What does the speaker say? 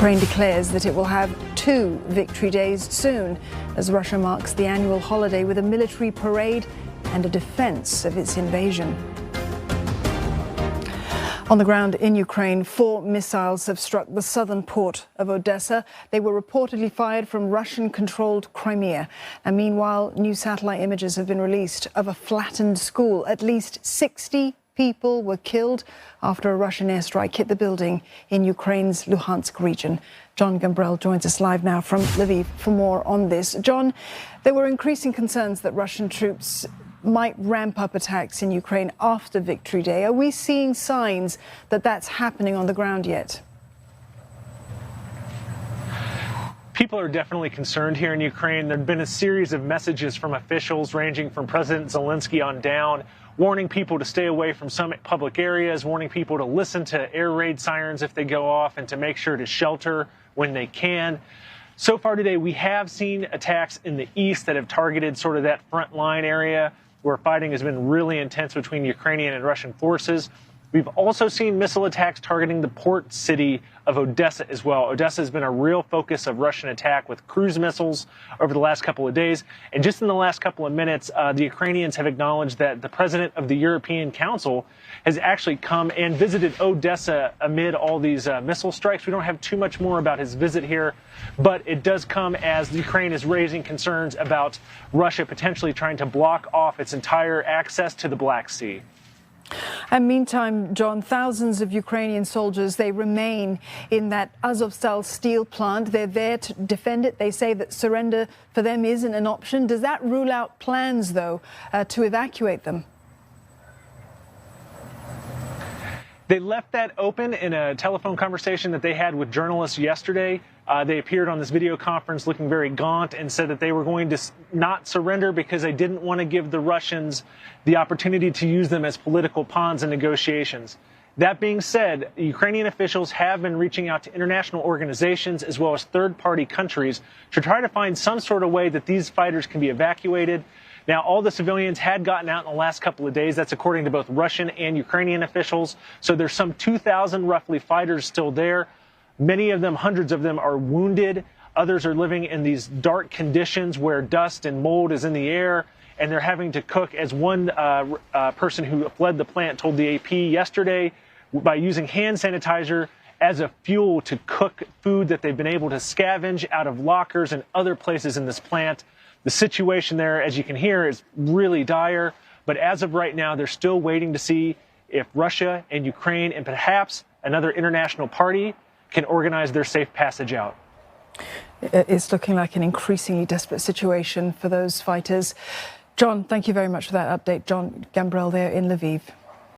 Ukraine declares that it will have 2 victory days soon as Russia marks the annual holiday with a military parade and a defense of its invasion. On the ground in Ukraine, 4 missiles have struck the southern port of Odessa. They were reportedly fired from Russian-controlled Crimea. And meanwhile, new satellite images have been released of a flattened school. At least 60 people were killed after a Russian airstrike hit the building in Ukraine's Luhansk region. John Gambrell joins us live now from Lviv for more on this. John, there were increasing concerns that Russian troops might ramp up attacks in Ukraine after Victory Day. Are we seeing signs that that's happening on the ground yet? People are definitely concerned here in Ukraine. There have been a series of messages from officials ranging from President Zelensky on down, warning people to stay away from some public areas, warning people to listen to air raid sirens if they go off, and to make sure to shelter when they can. So far today, we have seen attacks in the east that have targeted sort of that front line area where fighting has been really intense between Ukrainian and Russian forces. We've also seen missile attacks targeting the port city of Odessa as well. Odessa has been a real focus of Russian attack with cruise missiles over the last couple of days. And just in the last couple of minutes, the Ukrainians have acknowledged that the president of the European Council has actually come and visited Odessa amid all these missile strikes. We don't have too much more about his visit here, but it does come as Ukraine is raising concerns about Russia potentially trying to block off its entire access to the Black Sea. And meantime, John, thousands of Ukrainian soldiers, they remain in that Azovstal steel plant. They're there to defend it. They say that surrender for them isn't an option. Does that rule out plans, though, to evacuate them? They left that open in a telephone conversation that they had with journalists yesterday. They appeared on this video conference looking very gaunt and said that they were going to not surrender because they didn't want to give the Russians the opportunity to use them as political pawns in negotiations. That being said, Ukrainian officials have been reaching out to international organizations as well as third-party countries to try to find some sort of way that these fighters can be evacuated. Now, all the civilians had gotten out in the last couple of days. That's according to both Russian and Ukrainian officials. So there's some 2,000 roughly fighters still there. Many of them, hundreds of them, are wounded. Others are living in these dark conditions where dust and mold is in the air, and they're having to cook, as one person who fled the plant told the AP yesterday, by using hand sanitizer as a fuel to cook food that they've been able to scavenge out of lockers and other places in this plant. The situation there, as you can hear, is really dire. But as of right now, they're still waiting to see if Russia and Ukraine and perhaps another international party can organize their safe passage out. It's looking like an increasingly desperate situation for those fighters. John, thank you very much for that update. John Gambrell there in Lviv.